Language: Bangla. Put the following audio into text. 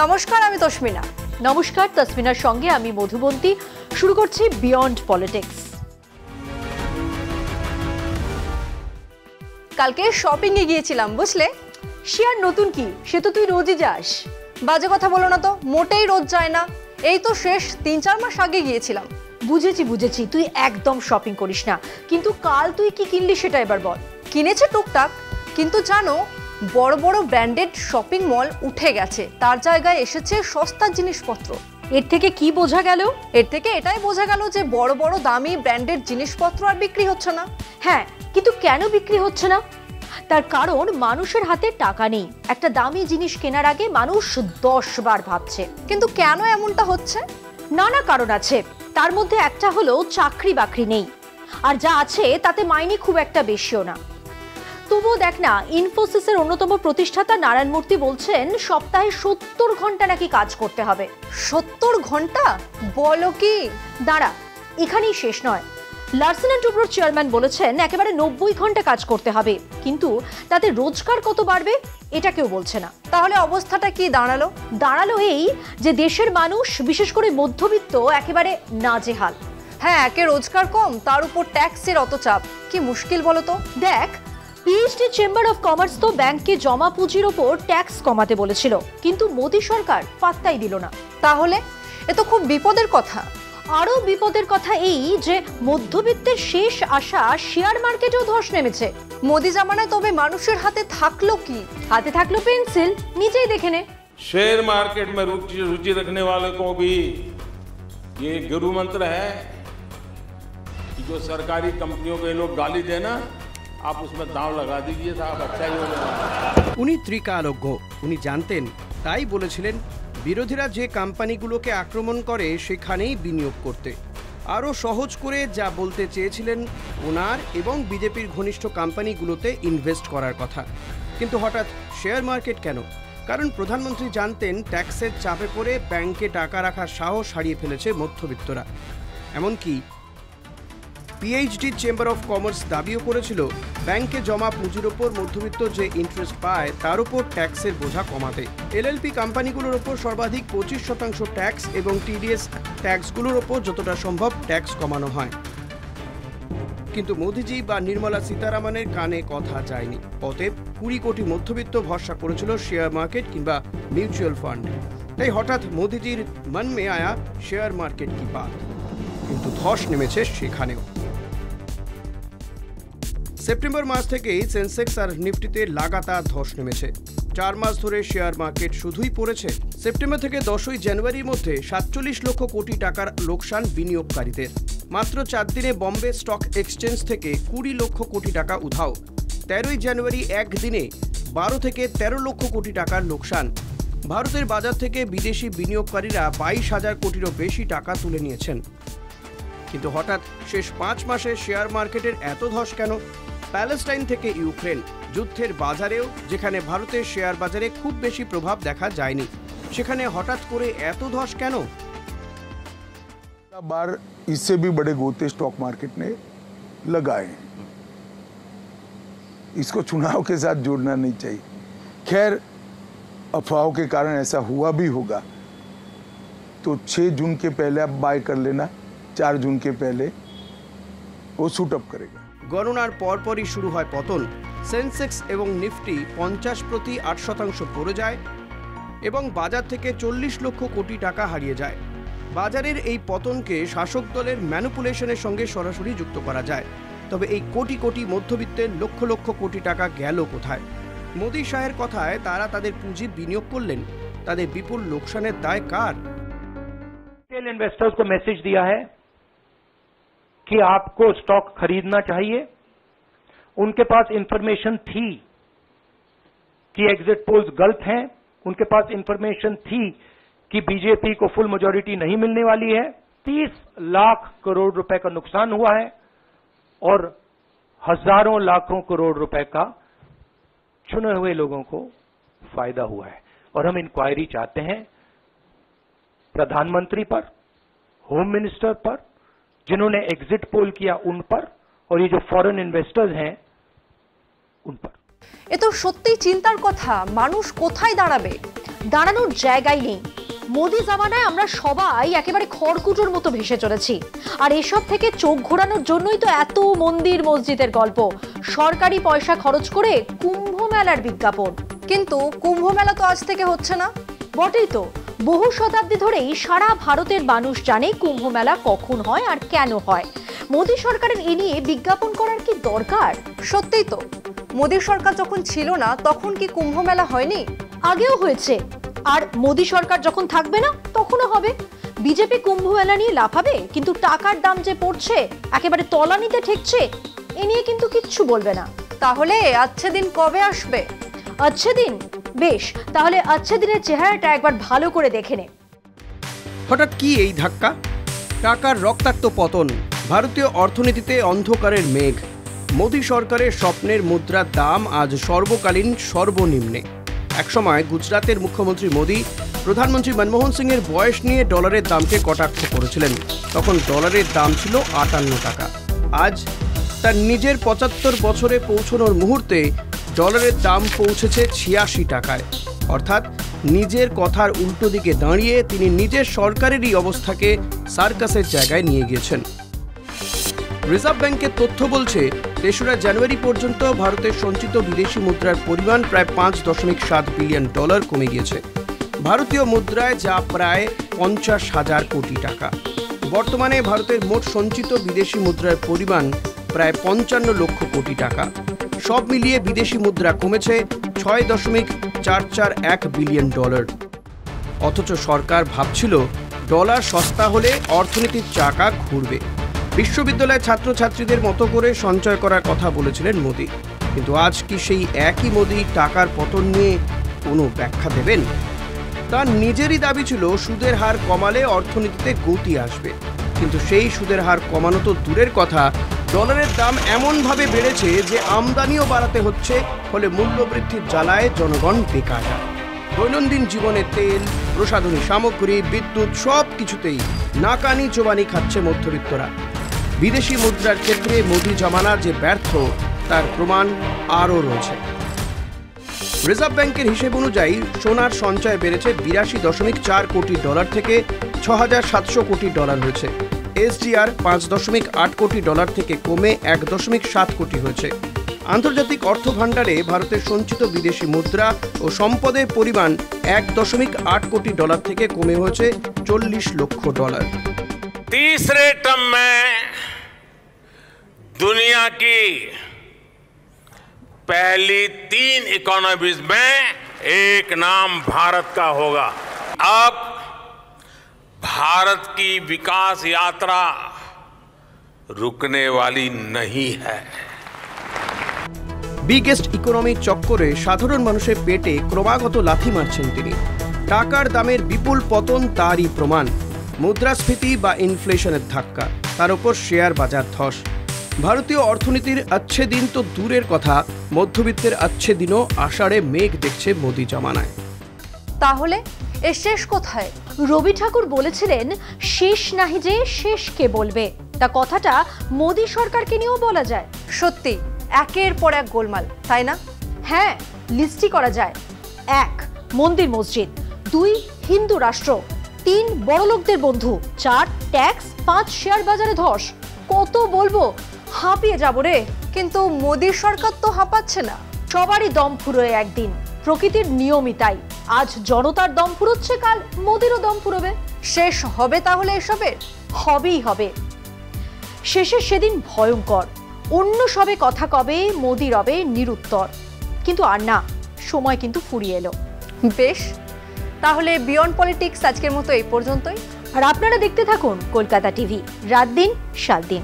নমস্কার, আমি তসমিনা। নমস্কার, তসমিনার সঙ্গে আমি মধুবন্তী। শুরু করছি বিয়ন্ড পলিটিক্স। কালকে শপিং এ গিয়েছিলাম, বুঝলে। সে আর নতুন কি, সে তো তুই রোজই যাস। বাজে কথা বলো না তো, মোটেই রোজ যায় না। এই তো শেষ 3-4 মাস আগে গিয়েছিলাম। বুঝেছি, তুই একদম শপিং করিস না। কিন্তু কাল তুই কি কিনলি সেটা এবার বল। কিনেছে টুকটাক, কিন্তু জানো, বড় বড় ব্র্যান্ডেড শপিং মল উঠে গেছে, তার জায়গায় এসেছে সস্তা জিনিসপত্র। এর থেকে কি বোঝা গেল? এর থেকে এটাই বোঝা গেল যে বড় বড় দামি ব্র্যান্ডেড জিনিসপত্র আর বিক্রি হচ্ছে না। হ্যাঁ, কিন্তু কেন বিক্রি হচ্ছে না? তার কারণ মানুষের হাতে টাকা নেই। একটা দামি জিনিস কেনার আগে মানুষ 10 বার ভাবছে। কিন্তু কেন এমনটা হচ্ছে? নানা কারণ আছে। তার মধ্যে একটা হলো চাকরি বাকরি নেই, আর যা আছে তাতে মাইনে খুব একটা বেশিও না। তবুও দেখ না, ইনফোসিসের অন্যতম প্রতিষ্ঠাতা নারায়ণ মূর্তি বলছেন সপ্তাহে 70 ঘন্টা নাকি কাজ করতে হবে। 70 ঘন্টা? বলো কি? দাঁড়া, এখানেই শেষ নয়। লারসেন এন্ড টুব্রোর চেয়ারম্যান বলেছেন একেবারে 90 ঘন্টা কাজ করতে হবে, কিন্তু তাতে রোজগার কত বাড়বে এটা কেউ বলছে না। তাহলে অবস্থাটা কি দাঁড়ালো? দাঁড়ালো এই যে দেশের মানুষ, বিশেষ করে মধ্যবিত্ত, একেবারে নাজেহাল। হ্যাঁ, একে রোজগার কম, তার উপর ট্যাক্সের অত চাপ, কি মুশকিল বলো তো। দেখ, পিএইচডি চেম্বার অফ কমার্স তো ব্যাংকে জমা পুঁজির ওপর ট্যাক্স কমাতে বলেছিল, কিন্তু মোদী সরকার পাত্তাই দিল না। তাহলে এ তো খুব বিপদের কথা। আরো বিপদের কথা এই যে মধ্যবিত্তের শেষ আশা শেয়ার মার্কেটেও ধস নেমেছে। মোদি জামানায় তবে মানুষের হাতে থাকলো কি? হাতে থাকলো পেন্সিল, নিজেই দেখে নে। शेयर मार्केट में रुचि रखने वाले को भी ये गुरु मंत्र है कि जो सरकारी कंपनियों को ये लोग गाली देना, आप उसमें दांव लगा दीजिए साहब, अच्छा ही होगा। উনি ত্রিকালজ্ঞ, উনি জানতেন, তাই বলেছিলেন বিরোধীরা যে কোম্পানিগুলোকে আক্রমণ করে সেখানেই বিনিয়োগ করতে। আরও সহজ করে যা বলতে চেয়েছিলেন, ওনার এবং বিজেপির ঘনিষ্ঠ কোম্পানিগুলোতে ইনভেস্ট করার কথা। কিন্তু হঠাৎ শেয়ার মার্কেট কেন? কারণ প্রধানমন্ত্রী জানতেন ট্যাক্সের চাপে পড়ে ব্যাংকে টাকা রাখার সাহস হারিয়ে ফেলেছে মধ্যবিত্তরা। এমনকি পিএইচডি চেম্বার অফ কমার্স দাবিও করেছিল ব্যাংকে জমা পুঁজির ওপর মধ্যবিত্ত যে ইন্টারেস্ট পায় তার উপর ট্যাক্সের বোঝা কমাতে। এলএলপি কোম্পানিগুলোর ওপর সর্বাধিক 25% ট্যাক্স এবং টিডিএস ট্যাক্সগুলোর ওপর যতটা সম্ভব ট্যাক্স কমানো হয়। কিন্তু মোদিজি বা নির্মলা সীতারামনের কানে কথা যায়নি। অতএব 20 কোটি মধ্যবিত্ত ভরসা করেছিল শেয়ার মার্কেট কিংবা মিউচুয়াল ফান্ড। তাই হঠাৎ মোদিজির মন মে আয়া শেয়ার মার্কেট কি বাত, কিন্তু ধস নেমেছে সেখানেও। সেপ্টেম্বর মাস থেকেই সেন্সেক্স আর নিফটিতে লাগাতার ধস নেমেছে। 4 মাস ধরে শেয়ার মার্কেট শুধুই পড়েছে। সেপ্টেম্বর থেকে 10ই জানুয়ারির মধ্যে 47 লক্ষ কোটি টাকার লোকসান বিনিয়োগকারীদের। মাত্র 4 দিনে বম্বে স্টক এক্সচেঞ্জ থেকে 20 লক্ষ কোটি টাকা উধাও। 13ই জানুয়ারি একদিনে 12 থেকে 13 লক্ষ কোটি টাকার লোকসান। ভারতের বাজার থেকে বিদেশি বিনিয়োগকারীরা 22,000 কোটিরও বেশি টাকা তুলে নিয়েছেন। কিন্তু হঠাৎ শেষ 5 মাসে শেয়ার মার্কেটের এত ধস কেন? প্যালেস্টাইন থেকে ইউক্রেন যুদ্ধের বাজারেও, যেখানে ভারতের শেয়ার বাজারে খুব বেশি প্রভাব দেখা যায়নি, সেখানে হঠাৎ করে এত ধস কেন? बार इससे भी बड़े गोते स्टॉक मार्केट ने लगाए। इसको चुनाव के साथ जोड़ना नहीं चाहिए। खैर, अफवाहों के कारण ऐसा हुआ भी होगा, तो 6 जून के पहले आप बाय कर लेना, 4 जून के पहले वो शूट अप करेगा। গণনার পরপরই শুরু হয় পতন। সেন্সেক্স এবং নিফটি 50 প্রতি 8% পড়ে যায় এবং বাজার থেকে 40 লক্ষ কোটি টাকা হারিয়ে যায়। বাজারের এই পতনকে শাসক দলের ম্যানিপুলেশনের সঙ্গে সরাসরি যুক্ত করা যায়। তবে এই কোটি কোটি মধ্যবিত্তের লক্ষ লক্ষ কোটি টাকা গেল কোথায়? মোদি শাহের কথায় তারা তাদের পুঁজি বিনিয়োগ করলেন, তাদের বিপুল লোকসানের দায় কার? रिटेल इन्वेस्टर्स को मैसेज दिया है कि आपको स्टॉक खरीदना चाहिए। उनके पास इंफॉर्मेशन थी कि एग्जिट पोल्स गलत हैं, उनके पास इंफॉर्मेशन थी कि बीजेपी को फुल मेजॉरिटी नहीं मिलने वाली है। 30 लाख करोड़ रुपए का नुकसान हुआ है और हजारों लाखों करोड़ रुपए का चुने हुए लोगों को फायदा हुआ है। और हम इंक्वायरी चाहते हैं प्रधानमंत्री पर, होम मिनिस्टर पर, जिन्होंने एग्जिट पोल किया उन पर, और ये जो फॉरेन इन्वेस्टर्स हैं उन पर। এ তো সত্যি চিন্তার কথা। মানুষ কোথায় দাঁড়াবে? দাঁড়ানোর জায়গাই নেই। মোদি জামানায় আমরা সবাই একেবারে খড়কুটোর মতো ভেসে চলেছি, আর এসব থেকে চোখ ঘোরানোর জন্যই তো এত মন্দির মসজিদের গল্প, সরকারি পয়সা খরচ করে কুম্ভ মেলার বিজ্ঞাপন। কিন্তু কুম্ভ মেলা তো আজ থেকে হচ্ছে না। বটেই তো, বহু শতাব্দী ধরেই সারা ভারতের মানুষ জানে কুম্ভ মেলা কখন হয় আর কেন হয়। মোদি সরকারের এ নিয়ে বিজ্ঞাপন করার কি দরকার? সত্যিই তো, মোদী সরকার যখন ছিল না তখন কি কুম্ভ মেলা হয়নি? আগেও হয়েছে, আর মোদি সরকার যখন থাকবে না তখনও হবে। বিজেপি কুম্ভ মেলা নিয়ে লাফাবে, কিন্তু টাকার দাম যে পড়ছে, একেবারে তলানিতে ঠেকছে, এ নিয়ে কিন্তু কিচ্ছু বলবে না। তাহলে আচ্ছা দিন কবে আসবে? আচ্ছা দিন? বেশ, তাহলে আচ্ছা দিনের চেহারাটা একবার ভালো করে দেখে নে। হঠাৎ কি এই ধাক্কা? টাকার রক্তাক্ত পতন, ভারতীয় অর্থনীতিতে অন্ধকারের মেঘ। মোদি সরকারের স্বপ্নের মুদ্রার দাম আজ সর্বকালীন সর্বনিম্নে। একসময় গুজরাতের মুখ্যমন্ত্রী মোদি প্রধানমন্ত্রী মনমোহন সিংয়ের বয়স নিয়ে ডলারের দামকে কটাক্ষ করেছিলেন। তখন ডলারের দাম ছিল 58 টাকা। আজ তার নিজের 75 বছরে পৌঁছানোর মুহূর্তে ডলারের দাম পৌঁছেছে 86 টাকায়। অর্থাৎ নিজের কথার উল্টো দিকে দাঁড়িয়ে তিনি নিজের সরকারেরই অবস্থাকে সার্কাসের জায়গায় নিয়ে গিয়েছেন। রিজার্ভ ব্যাংকের তথ্য বলছে 3রা জানুয়ারি পর্যন্ত ভারতের সঞ্চিত বিদেশি মুদ্রার পরিমাণ প্রায় 5.7 বিলিয়ন ডলার কমে গিয়েছে। ভারতীয় মুদ্রায় যা প্রায় 50,000 কোটি টাকা। বর্তমানে ভারতের মোট সঞ্চিত বিদেশি মুদ্রার পরিমাণ প্রায় 55 লক্ষ কোটি টাকা। সব মিলিয়ে বিদেশি মুদ্রা কমেছে 6.441 বিলিয়ন ডলার। অথচ সরকার ভাবছিল ডলার সস্তা হলে অর্থনীতির চাকা ঘুরবে। বিশ্ববিদ্যালয়ের ছাত্রছাত্রীদের মতো করে সঞ্চয় করার কথা বলেছিলেন মোদি। কিন্তু আজ কি সেই একই মোদি টাকার পতন নিয়ে কোনো ব্যাখ্যা দেবেন? তার নিজেরই দাবি ছিল সুদের হার কমালে অর্থনীতিতে গতি আসবে। কিন্তু সেই সুদের হার কমানো তো দূরের কথা, ডলারের দাম এমনভাবে বেড়েছে যে আমদানিও বাড়াতে হচ্ছে, ফলে মূল্যবৃদ্ধির জ্বালায় জনগণ বেকার। দৈনন্দিন জীবনে তেল, প্রসাধনী সামগ্রী, বিদ্যুৎ সব কিছুতেই নাকানি চোবানি খাচ্ছে মধ্যবিত্তরা। বিদেশি মুদ্রার ক্ষেত্রে মোদি জমানা যে ব্যর্থ তার প্রমাণ আরও রয়েছে। রিজার্ভ ব্যাংকের হিসেব অনুযায়ী সোনার সঞ্চয় বেড়েছে 82.4 কোটি ডলার থেকে 6,700 কোটি ডলার হয়েছে। এসডিআর 5.8 কোটি ডলার থেকে কমে 1.7 কোটি হয়েছে। আন্তর্জাতিক অর্থ ভাণ্ডারে ভারতের সঞ্চিত বিদেশি মুদ্রা ও সম্পদের পরিমাণ 1.8 কোটি ডলার থেকে কমে হয়েছে 40 লক্ষ ডলার। तीसरे टर्म में दुनिया की पहली 3 इकोनॉमीज में एक नाम भारत का होगा। अब भारत की विकास यात्रा रुकने वाली नहीं है। বিগেস্ট ইকোনমির চক্করে সাধারণ মানুষের পেটে ক্রমাগত লাথি মারছেন তিনি। টাকার দামের বিপুল পতন তারই প্রমাণ। মুদ্রাস্ফীতি বা ইনফ্লেশনের ধাক্কা, তার উপর শেয়ার বাজার ধস। ভারতীয় অর্থনীতির আচ্ছে দিন তো দূরের কথা, মধ্যবিত্তের আচ্ছে দিনও আষাঢ়ে মেঘ দেখছে মোদি জমানায়। তাহলে এর শেষ কোথায়? রবি ঠাকুর বলেছিলেন, শেষ নাহি যে শেষ কে বলবে। তা কথাটা মোদি সরকারকে নিয়েও বলা যায়। সত্যি একের পর এক গোলমাল, তাই না? হ্যাঁ, লিস্টই করা যায়। 1 মন্দির মসজিদ, 2 হিন্দু রাষ্ট্র, 3 বড়লোকদের বন্ধু, 4 ট্যাক্স, 5 শেয়ার বাজারে ধস। কত বলবো, হাঁপিয়ে যাব রে। কিন্তু মোদী সরকার তো হাঁপাচ্ছে না। সবারই দম ফুরোয় একদিন, প্রকৃতির নিয়মই তাই। আজ জনতার দম ফুরোচ্ছে, কাল মোদিরও দম ফুরোবে। শেষ হবে তাহলে এসবের? হবেই হবে। শেষে সেদিন ভয়ঙ্কর। অন্য সবে কথা কবে, মোদি রবে নিরুত্তর। কিন্তু আর না, সময় কিন্তু ফুরিয়ে এলো। বেশ, তাহলে বিয়ন্ড পলিটিক্স আজকের মতো এই পর্যন্তই। আর আপনারা দেখতে থাকুন কলকাতা টিভি, রাত দিন সাত দিন।